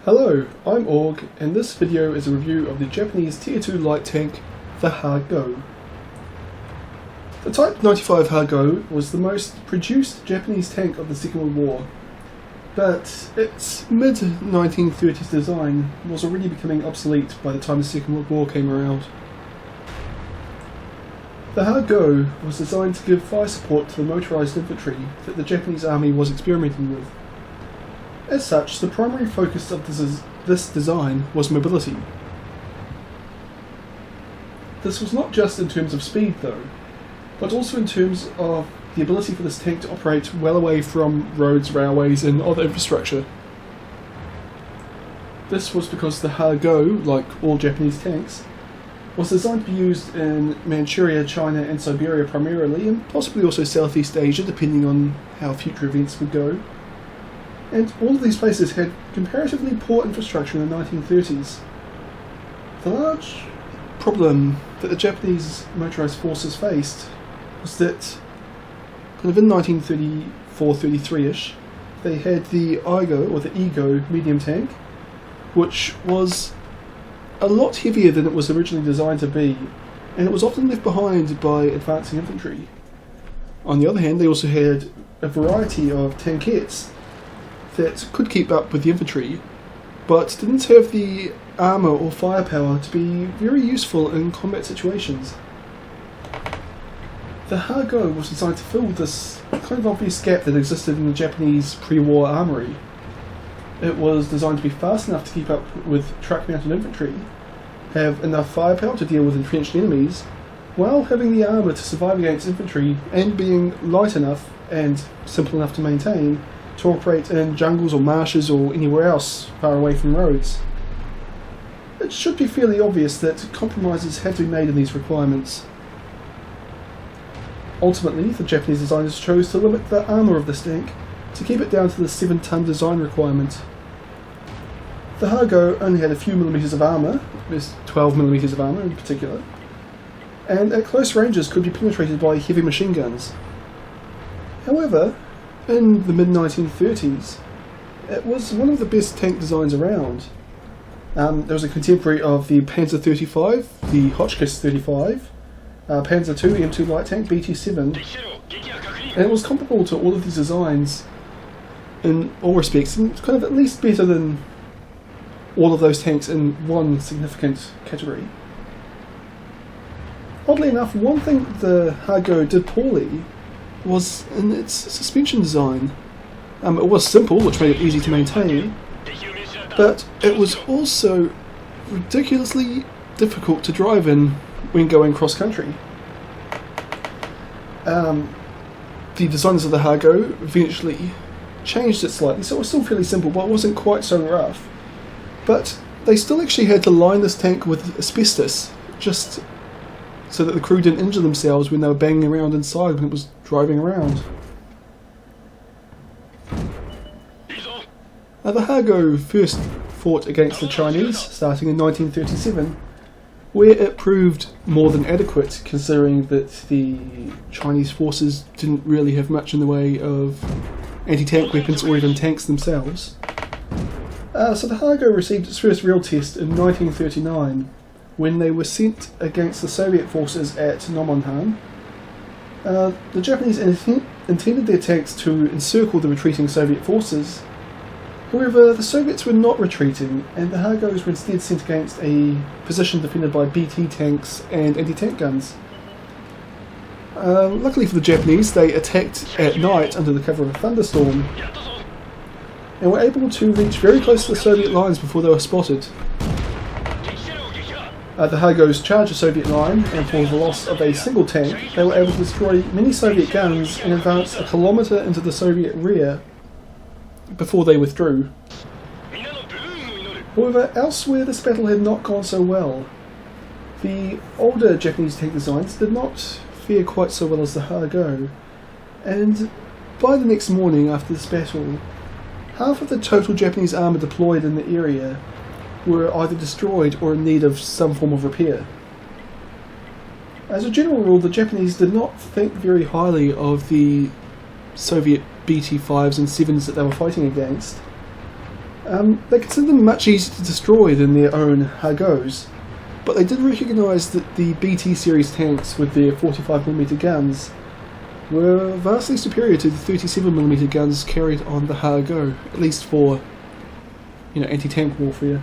Hello, I'm Org, and this video is a review of the Japanese Tier 2 light tank, the Ha-Go. The Type 95 Ha-Go was the most produced Japanese tank of the Second World War, but its mid-1930s design was already becoming obsolete by the time the Second World War came around. The Ha-Go was designed to give fire support to the motorised infantry that the Japanese army was experimenting with. As such, the primary focus of this design was mobility. This was not just in terms of speed though, but also in terms of the ability for this tank to operate well away from roads, railways and other infrastructure. This was because the Ha-Go, like all Japanese tanks, was designed to be used in Manchuria, China and Siberia primarily, and possibly also Southeast Asia depending on how future events would go. And all of these places had comparatively poor infrastructure in the 1930s. The large problem that the Japanese motorised forces faced was that kind of in 1934-33ish they had the Igo, or the Ego medium tank, which was a lot heavier than it was originally designed to be, and it was often left behind by advancing infantry. On the other hand, they also had a variety of tankettes that could keep up with the infantry, but didn't have the armour or firepower to be very useful in combat situations. The Ha-Go was designed to fill this kind of obvious gap that existed in the Japanese pre-war armoury. It was designed to be fast enough to keep up with truck-mounted infantry, have enough firepower to deal with entrenched enemies, while having the armour to survive against infantry, and being light enough and simple enough to maintain to operate in jungles or marshes or anywhere else far away from roads. It should be fairly obvious that compromises had to be made in these requirements. Ultimately, the Japanese designers chose to limit the armour of this tank to keep it down to the 7-ton design requirement. The Ha-Go only had a few millimetres of armour, there's 12 millimetres of armour in particular, and at close ranges could be penetrated by heavy machine guns. However, in the mid-1930s, it was one of the best tank designs around. There was a contemporary of the Panzer 35, the Hotchkiss 35, Panzer II M2 light tank, BT-7, and it was comparable to all of these designs in all respects, and kind of at least better than all of those tanks in one significant category. Oddly enough, one thing the Ha-Go did poorly was in its suspension design. It was simple, which made it easy to maintain, but it was also ridiculously difficult to drive in when going cross-country. The designers of the Ha-Go eventually changed it slightly, so it was still fairly simple, but it wasn't quite so rough. But they still actually had to line this tank with asbestos, just so that the crew didn't injure themselves when they were banging around inside when it was driving around. The Ha-Go first fought against the Chinese starting in 1937, where it proved more than adequate considering that the Chinese forces didn't really have much in the way of anti-tank weapons or even tanks themselves. So the Ha-Go received its first real test in 1939 when they were sent against the Soviet forces at Nomonhan. The Japanese intended their tanks to encircle the retreating Soviet forces. However, the Soviets were not retreating, and the Ha-Gos were instead sent against a position defended by BT tanks and anti-tank guns. Luckily for the Japanese, they attacked at night under the cover of a thunderstorm, and were able to reach very close to the Soviet lines before they were spotted. The Ha-Gos charged the Soviet line, and for the loss of a single tank, they were able to destroy many Soviet guns and advance a kilometre into the Soviet rear before they withdrew. However, elsewhere this battle had not gone so well. The older Japanese tank designs did not fare quite so well as the Ha-Go, and by the next morning after this battle, half of the total Japanese armour deployed in the area were either destroyed or in need of some form of repair. As a general rule, the Japanese did not think very highly of the Soviet BT-5s and 7s that they were fighting against, They consider them much easier to destroy than their own Hargos, but they did recognise that the BT series tanks with their 45mm guns were vastly superior to the 37mm guns carried on the Hargo, at least for, anti-tank warfare.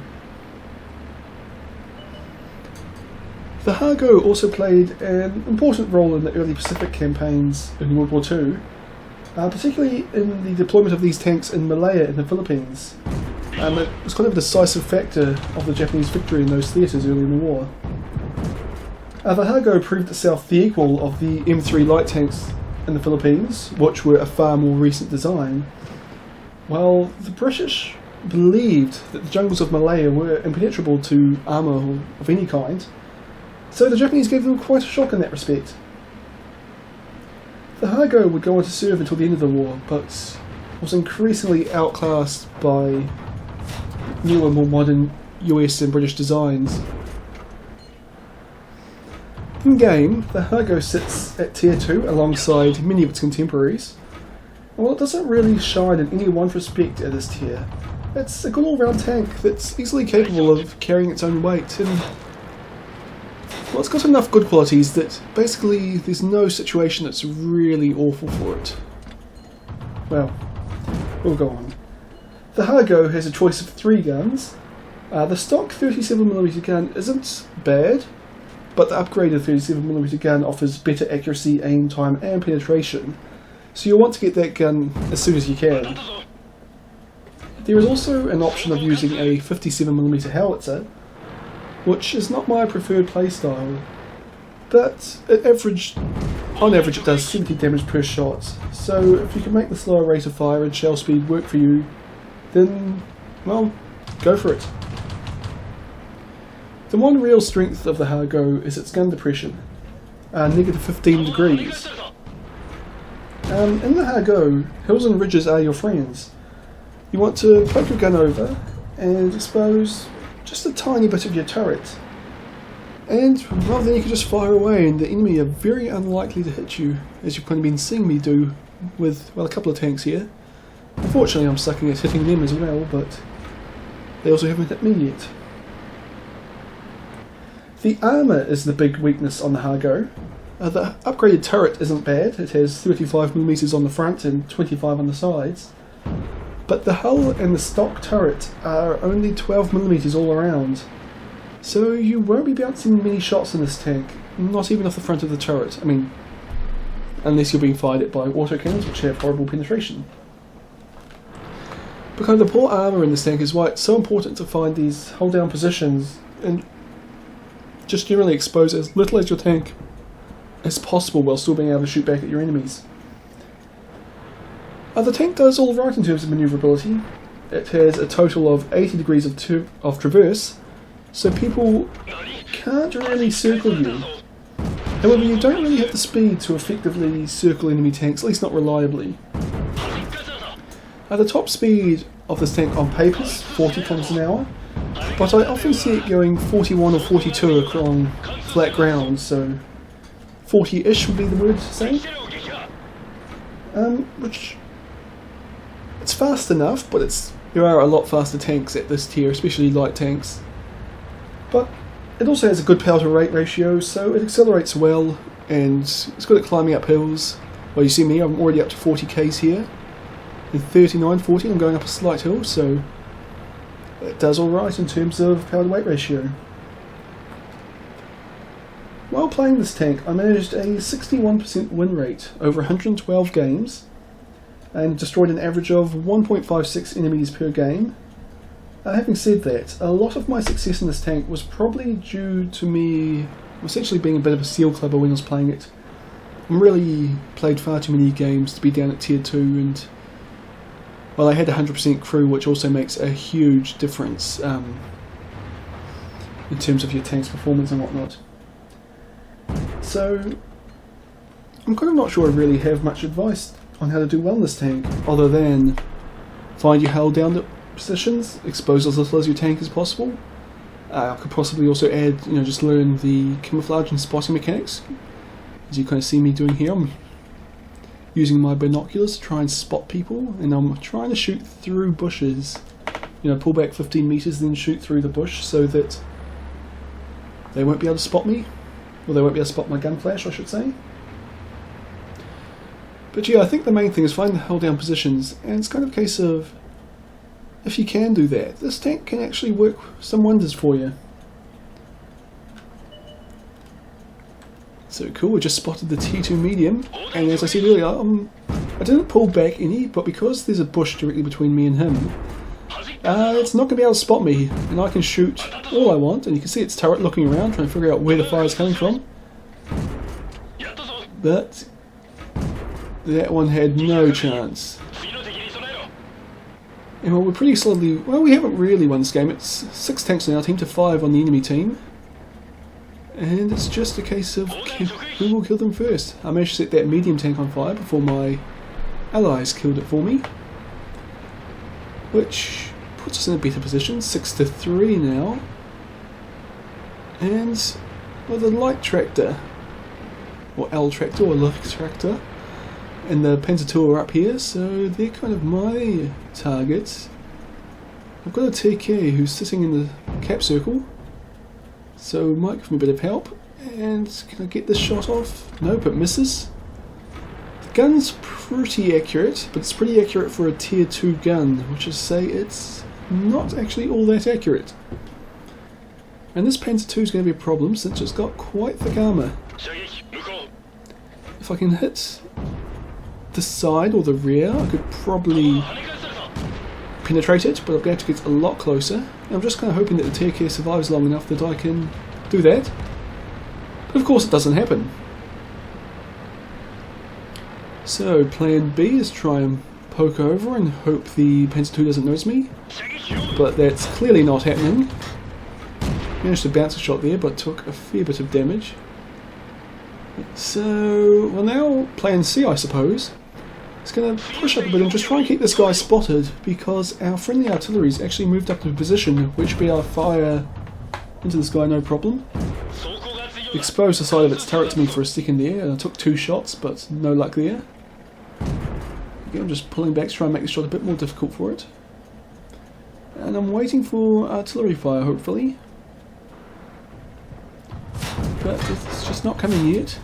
The Hargo also played an important role in the early Pacific campaigns in World War II, particularly in the deployment of these tanks in Malaya in the Philippines. It was kind of a decisive factor of the Japanese victory in those theatres early in the war. The Hargo proved itself the equal of the M3 light tanks in the Philippines, which were a far more recent design, while the British believed that the jungles of Malaya were impenetrable to armour of any kind, so the Japanese gave them quite a shock in that respect. The Hargo would go on to serve until the end of the war, but was increasingly outclassed by newer, more modern US and British designs. In game, the Hargo sits at tier 2 alongside many of its contemporaries, and while it doesn't really shine in any one respect at this tier, it's a good all-round tank that's easily capable of carrying its own weight, and well, it's got enough good qualities that basically there's no situation that's really awful for it. Well, we'll go on. The Hargo has a choice of 3 guns. The stock 37mm gun isn't bad, but the upgraded 37mm gun offers better accuracy, aim time and penetration, so you'll want to get that gun as soon as you can. There is also an option of using a 57mm howitzer, which is not my preferred playstyle, but on average it does 70 damage per shot, so if you can make the slower rate of fire and shell speed work for you, then, well, go for it. The one real strength of the Hargo is its gun depression, negative 15 degrees. In the Hargo, hills and ridges are your friends. You want to poke your gun over and expose just a tiny bit of your turret, and well, then you can just fire away and the enemy are very unlikely to hit you, as you've kind of been seeing me do with, well, a couple of tanks here. Unfortunately I'm sucking at hitting them as well, but they also haven't hit me yet. The armour is the big weakness on the Hargo. The upgraded turret isn't bad, it has 35mm on the front and 25 on the sides, but the hull and the stock turret are only 12mm all around, so you won't be bouncing many shots in this tank, not even off the front of the turret. I mean, unless you're being fired at by autocannons, which have horrible penetration. Because the poor armour in this tank is why it's so important to find these hold down positions and just generally expose as little as your tank as possible while still being able to shoot back at your enemies. The tank does alright in terms of manoeuvrability. It has a total of 80 degrees of traverse, so people can't really circle you. However, you don't really have the speed to effectively circle enemy tanks, at least not reliably. The top speed of this tank on paper is 40 km an hour, but I often see it going 41 or 42 on flat ground, so 40-ish would be the word to say. Which, it's fast enough, but there are a lot faster tanks at this tier, especially light tanks. But it also has a good power to rate ratio, so it accelerates well, and it's good at climbing up hills. Well, you see me, I'm already up to 40 k's here. In 39, 40 I'm going up a slight hill, so it does alright in terms of power to weight ratio. While playing this tank, I managed a 61% win rate over 112 games and destroyed an average of 1.56 enemies per game. Having said that, a lot of my success in this tank was probably due to me essentially being a bit of a seal clubber when I was playing it. I really played far too many games to be down at tier 2, and well, I had 100% crew, which also makes a huge difference in terms of your tank's performance and whatnot. So I'm kind of not sure I really have much advice on how to do well in this tank, other than find your hull down positions, expose as little as your tank as possible. I could possibly also add, just learn the camouflage and spotting mechanics, as you kind of see me doing here. I'm using my binoculars to try and spot people, and I'm trying to shoot through bushes you know, pull back 15 meters, then shoot through the bush so that they won't be able to spot me, or they won't be able to spot my gun flash, I should say. But yeah, I think the main thing is find the hold down positions, and it's kind of a case of, if you can do that, this tank can actually work some wonders for you. So cool, we just spotted the T2 medium, and as I said earlier, I didn't pull back any, but because there's a bush directly between me and him, it's not going to be able to spot me, and I can shoot all I want, and you can see its turret looking around, trying to figure out where the fire is coming from. But that one had no chance. And well, we're pretty solidly, well, we haven't really won this game. It's 6 tanks on our team to 5 on the enemy team. And it's just a case of who will kill them first. I managed to set that medium tank on fire before my allies killed it for me, which puts us in a better position, 6 to 3 now. And well, the light tractor, or L tractor, or lift tractor, and the Panzer II are up here, so they're kind of my targets. I've got a TK who's sitting in the cap circle, so might give me a bit of help. And can I get this shot off? Nope, it misses. The gun's pretty accurate, but it's pretty accurate for a tier 2 gun, which is to say it's not actually all that accurate. And this Panzer II is going to be a problem since it's got quite thick armour. If I can hit the side or the rear, I could probably penetrate it, but I'm going to have to get a lot closer. And I'm just kind of hoping that the TK survives long enough that I can do that. But of course it doesn't happen. So plan B is try and poke over and hope the Panzer II doesn't notice me. But that's clearly not happening. Managed to bounce a shot there, but took a fair bit of damage. So, well, now plan C, I suppose. It's going to push up a bit and just try and keep this guy spotted, because our friendly artillery's actually moved up to a position which will be able to fire into this guy no problem. Exposed the side of its turret to me for a second there, and I took 2 shots, but no luck there. Again, I'm just pulling back to try and make the shot a bit more difficult for it. And I'm waiting for artillery fire, hopefully. But it's just not coming yet.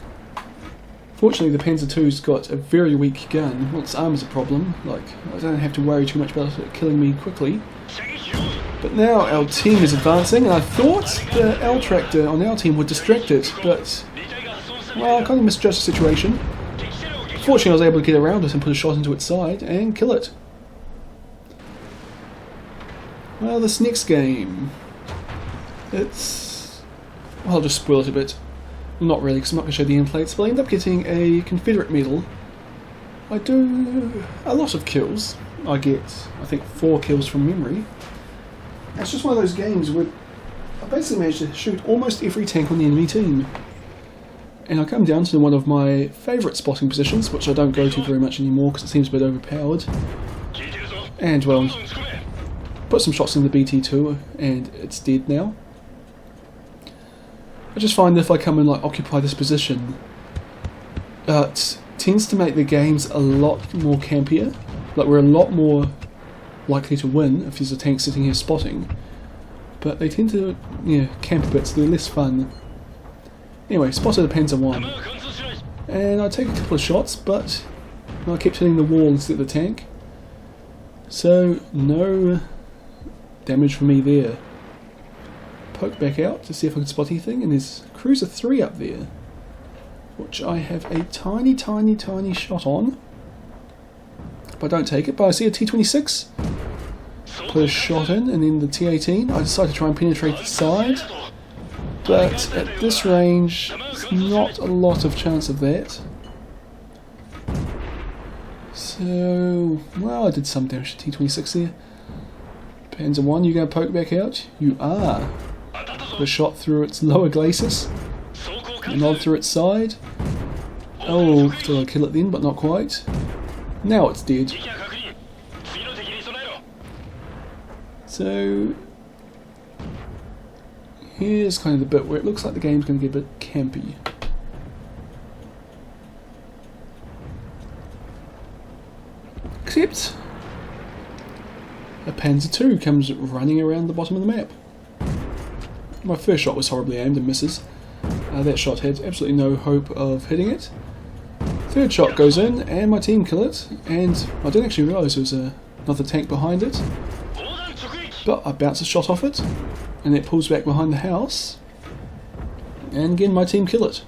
Fortunately, the Panzer II's got a very weak gun. Well, its armor's a problem. Like, I don't have to worry too much about it killing me quickly. But now our team is advancing, and I thought the L tractor on our team would distract it, but well, I kind of misjudged the situation. Fortunately, I was able to get around it and put a shot into its side and kill it. Well, this next game, it's, well, I'll just spoil it a bit. Not really, because I'm not going to show the end plates, but I end up getting a Confederate medal. I do a lot of kills. I get, I think, 4 kills from memory. It's just one of those games where I basically managed to shoot almost every tank on the enemy team. And I come down to one of my favourite spotting positions, which I don't go to very much anymore because it seems a bit overpowered. And, well, put some shots in the BT2 and it's dead now. I just find that if I come and like occupy this position, it tends to make the games a lot more campier. Like, we're a lot more likely to win if there's a tank sitting here spotting, but they tend to, yeah, camp a bit, so they're less fun. Anyway, spotted a Panzer I, and I take a couple of shots, but I kept hitting the wall instead of the tank, so no damage for me there. Poke back out to see if I can spot anything, and there's Cruiser 3 up there, which I have a tiny shot on. But I don't take it, but I see a T26. Put a shot in, and then the T18. I decide to try and penetrate the side, but at this range, there's not a lot of chance of that. So, well, I did some damage to T26 there. Panzer I, you going to poke back out? You are. Put a shot through its lower glacis, a nod through its side. Oh, thought I'd kill it then, but not quite. Now it's dead. So here's kind of the bit where it looks like the game's going to get a bit campy. Except a Panzer II comes running around the bottom of the map. My first shot was horribly aimed and misses. That shot had absolutely no hope of hitting it. Third shot goes in and my team kill it, and I didn't actually realise there was another tank behind it. But I bounce a shot off it, and it pulls back behind the house, and again my team kill it.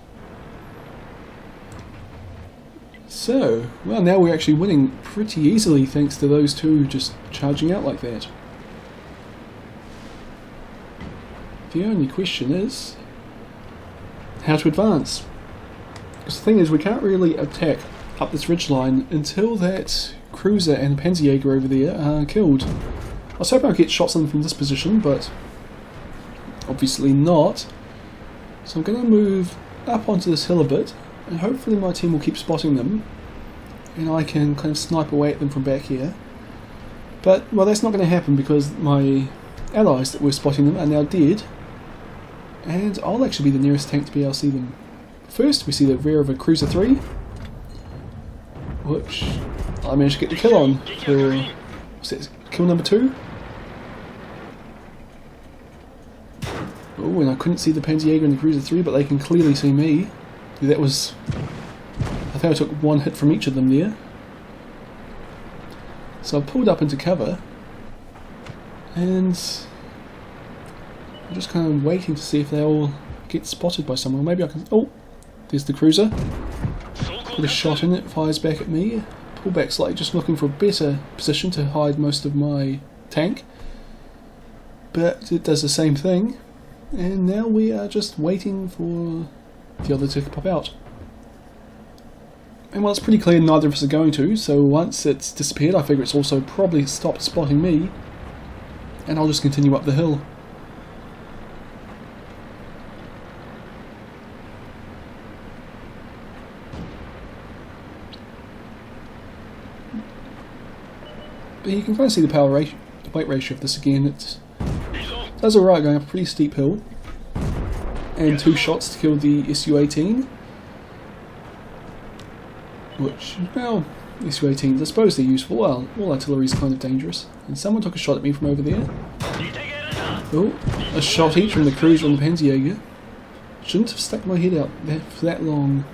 So, well, now we're actually winning pretty easily thanks to those two just charging out like that. The only question is how to advance. Because the thing is, we can't really attack up this ridgeline until that cruiser and Panzerjäger over there are killed. I was hoping I'd get shots on them from this position, but obviously not. So I'm going to move up onto this hill a bit, and hopefully my team will keep spotting them, and I can kind of snipe away at them from back here. But, well, that's not going to happen because my allies that were spotting them are now dead, and I'll actually be the nearest tank to be able to see them. First, we see the rear of a Cruiser 3, which I managed to get the kill on for, what's that, kill number 2? Oh, and I couldn't see the Panzerjäger and the Cruiser 3, but they can clearly see me. That was, I think I took one hit from each of them there. So I pulled up into cover, and I'm just kind of waiting to see if they all get spotted by someone. Maybe I can, oh, there's the Cruiser. Put a shot in it, fires back at me. Pull back slightly, just looking for a better position to hide most of my tank. But it does the same thing. And now we are just waiting for the other to pop out. And well, it's pretty clear neither of us are going to, so once it's disappeared, I figure it's also probably stopped spotting me. And I'll just continue up the hill. But you can kind of see the power ratio, the weight ratio of this again. It does alright going up a pretty steep hill. And 2 shots to kill the Su-18. Which, well, Su-18s, I suppose they're useful. Well, all artillery is kind of dangerous. And someone took a shot at me from over there. Oh, a shot each from the Cruiser and the Panzerjäger. Shouldn't have stuck my head out for that long.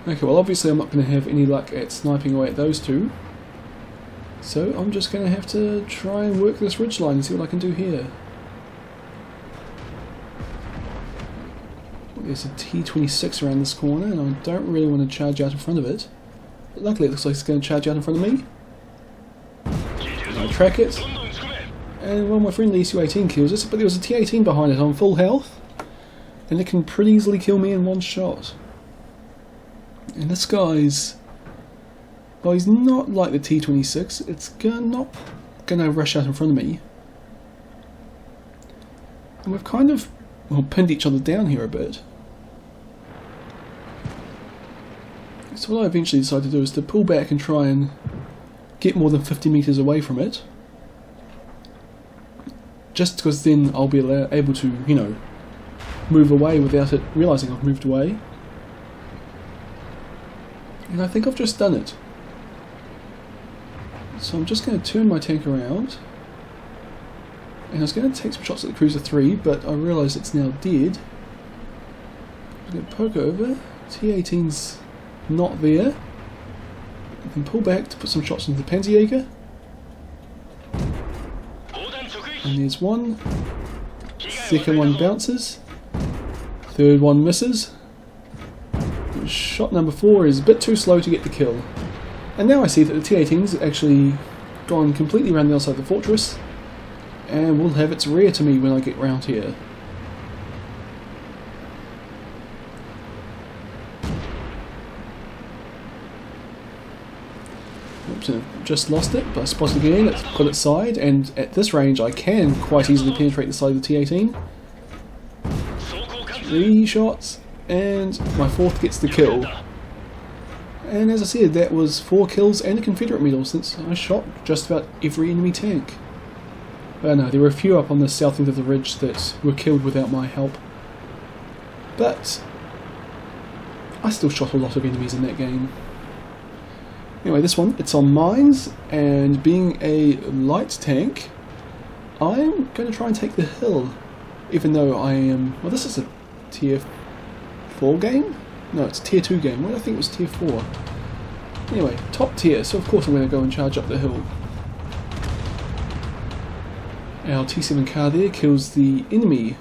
Okay, well obviously I'm not going to have any luck at sniping away at those two. So I'm just going to have to try and work this ridgeline and see what I can do here. There's a T-26 around this corner and I don't really want to charge out in front of it. But luckily it looks like it's going to charge out in front of me. And I track it. And well, my friend the Su-18 kills it, but there was a T-18 behind it on full health. And it can pretty easily kill me in one shot. And this guy's, well, he's not like the T-26, it's not going to rush out in front of me. And we've kind of, well, pinned each other down here a bit. So what I eventually decided to do is to pull back and try and get more than 50 meters away from it. Just because then I'll be able to, you know, move away without it realizing I've moved away. And I think I've just done it. So I'm just going to turn my tank around. And I was going to take some shots at the Cruiser 3, but I realise it's now dead. I'm going to poke over. T-18's not there. I can pull back to put some shots into the Panzerjäger. And there's one. Second one bounces. Third one misses. Shot number 4 is a bit too slow to get the kill. And now I see that the T-18's actually gone completely around the outside of the fortress and will have its rear to me when I get round here. Oops, I've just lost it, but I spotted it again, it's got its side, and at this range I can quite easily penetrate the side of the T-18. 3 shots. And my 4th gets the kill. And as I said, that was 4 kills and a Confederate medal since I shot just about every enemy tank. No, there were a few up on the south end of the ridge that were killed without my help. But I still shot a lot of enemies in that game. Anyway, this one, it's on mines, and being a light tank, I'm going to try and take the hill. Even though I am... Well, this is a tier 4 game? No, it's a tier 2 game. Why did I think it was tier 4? Anyway, top tier, so of course I'm going to go and charge up the hill. Our T7 car there kills the enemy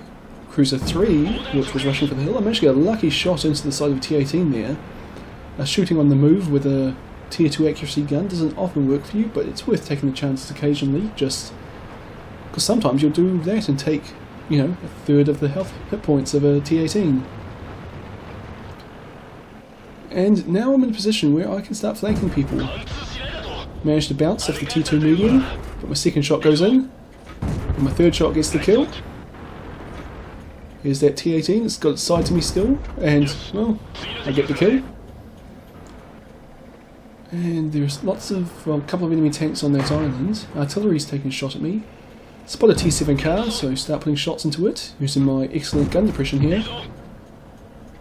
Cruiser 3, which was rushing for the hill. I managed to get a lucky shot into the side of T18 there. Shooting on the move with a tier 2 accuracy gun doesn't often work for you, but it's worth taking the chances occasionally, just because sometimes you'll do that and take, you know, a third of the health hit points of a T18. And now I'm in a position where I can start flanking people. Managed to bounce off the T2 medium, but my second shot goes in, and my third shot gets the kill. Here's that T18, it's got its side to me still, and, well, I get the kill. And there's lots of, well, a couple of enemy tanks on that island. Artillery's taking a shot at me. Spot a T7 car, so start putting shots into it, using my excellent gun depression here.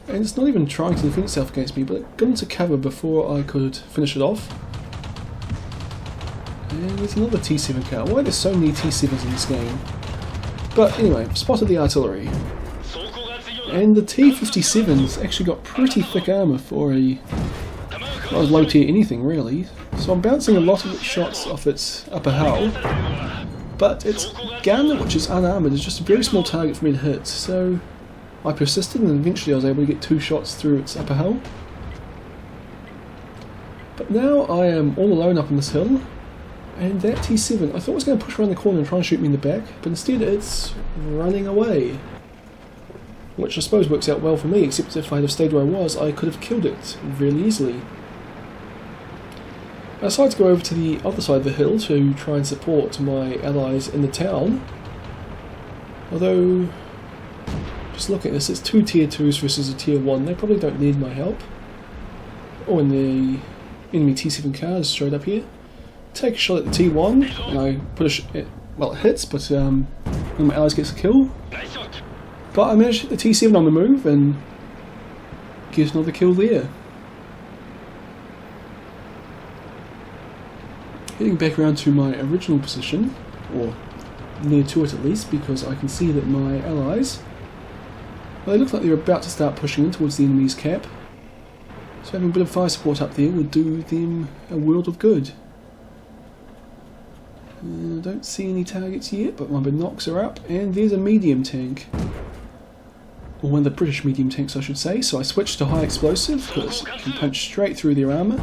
And it's not even trying to defend itself against me, but it got into cover before I could finish it off. And there's another T7 car. Why are there so many T7s in this game? But anyway, spotted the artillery. And the T57's actually got pretty thick armour for a low tier anything really. So I'm bouncing a lot of its shots off its upper hull. But its gun, which is unarmoured, is just a very small target for me to hit. So I persisted and eventually I was able to get 2 shots through its upper hull. But now I am all alone up on this hill. And that T7, I thought it was going to push around the corner and try and shoot me in the back, but instead it's running away. Which I suppose works out well for me, except if I had stayed where I was, I could have killed it really easily. I decided to go over to the other side of the hill to try and support my allies in the town. Although, just looking at this, it's 2 tier 2s versus a tier 1, they probably don't need my help. Oh, and the enemy T7 car is straight up here. Take a shot at the T1, and I put well, it hits, but one of my allies gets a kill. But I managed to hit the T7 on the move and get another kill there. Heading back around to my original position, or near to it at least, because I can see that my allies, well, they look like they're about to start pushing in towards the enemy's cap. So having a bit of fire support up there would do them a world of good. I don't see any targets yet, but my binocs are up, and there's a medium tank. Or one of the British medium tanks I should say, so I switched to high explosive because I can punch straight through their armour.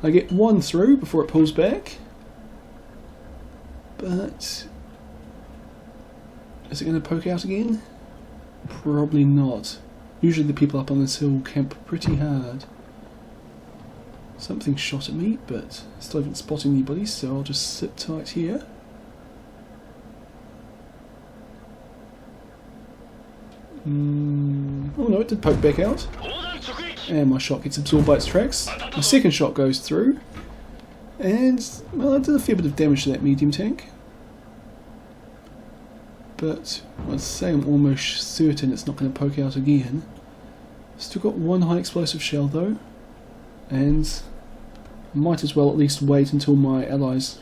I get 1 through before it pulls back, but is it going to poke out again? Probably not. Usually the people up on this hill camp pretty hard. Something shot at me, but still haven't spotted anybody, so I'll just sit tight here. Oh no, it did poke back out. And my shot gets absorbed by its tracks. My second shot goes through. And, well, I did a fair bit of damage to that medium tank. But I'd say I'm almost certain it's not going to poke out again. Still got 1 high explosive shell though. And might as well at least wait until my allies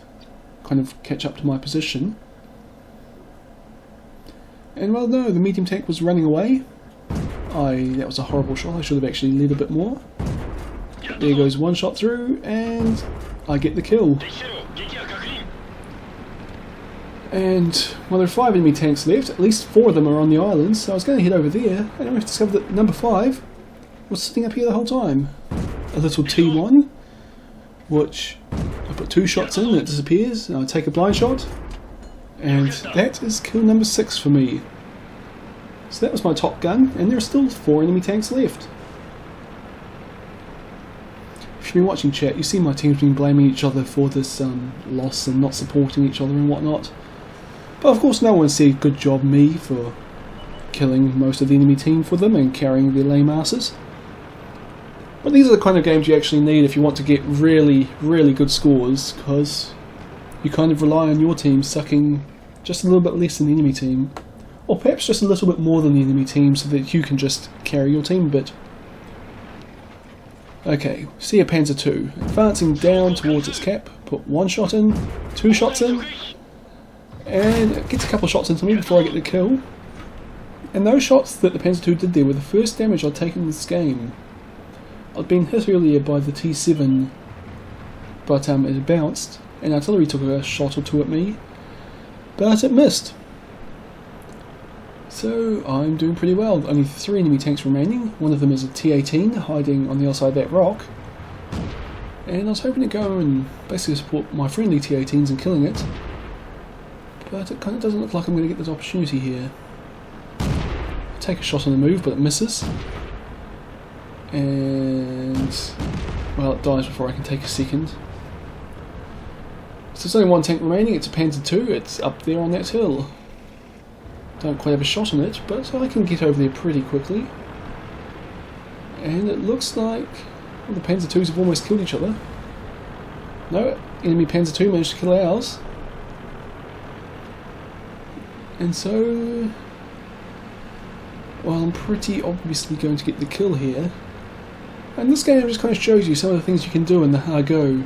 kind of catch up to my position. And well, no, the medium tank was running away. That was a horrible shot, I should have actually led a bit more. There goes 1 shot through, and I get the kill. And, well, there are 5 enemy tanks left, at least 4 of them are on the island, so I was going to head over there, and I discovered that number 5 was sitting up here the whole time. A little T1, which I put 2 shots in and it disappears, and I take a blind shot. And that is kill number 6 for me. So that was my top gun, and there are still 4 enemy tanks left. If you've been watching chat, you see my team's been blaming each other for this loss and not supporting each other and whatnot. But of course no one said good job me for killing most of the enemy team for them and carrying their lame asses. But these are the kind of games you actually need if you want to get really, really good scores, because you kind of rely on your team sucking just a little bit less than the enemy team, or perhaps just a little bit more than the enemy team so that you can just carry your team a bit. Okay, see a Panzer II, advancing down towards its cap, put 1 shot in, 2 shots in, and it gets a couple of shots into me before I get the kill. And those shots that the Panzer II did there were the first damage I'd taken in this game. I'd been hit earlier by the T7, but it had bounced, and artillery took a shot or 2 at me, but it missed. So I'm doing pretty well. Only 3 enemy tanks remaining. One of them is a T-18 hiding on the other side of that rock. And I was hoping to go and basically support my friendly T-18s in killing it. But it kind of doesn't look like I'm going to get this opportunity here. I take a shot on the move, but it misses. And well, it dies before I can take a second. So there's only 1 tank remaining. It's a Panzer II. It's up there on that hill. Don't quite have a shot on it, but I can get over there pretty quickly. And it looks like well, the Panzer IIs have almost killed each other. No, enemy Panzer II managed to kill ours. And so, well, I'm pretty obviously going to get the kill here. And this game just kind of shows you some of the things you can do in the Ha-Go.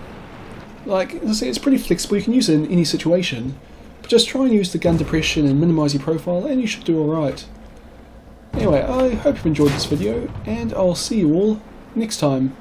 Like, as I say, it's pretty flexible, you can use it in any situation. But just try and use the gun depression and minimise your profile and you should do alright. Anyway, I hope you've enjoyed this video and I'll see you all next time.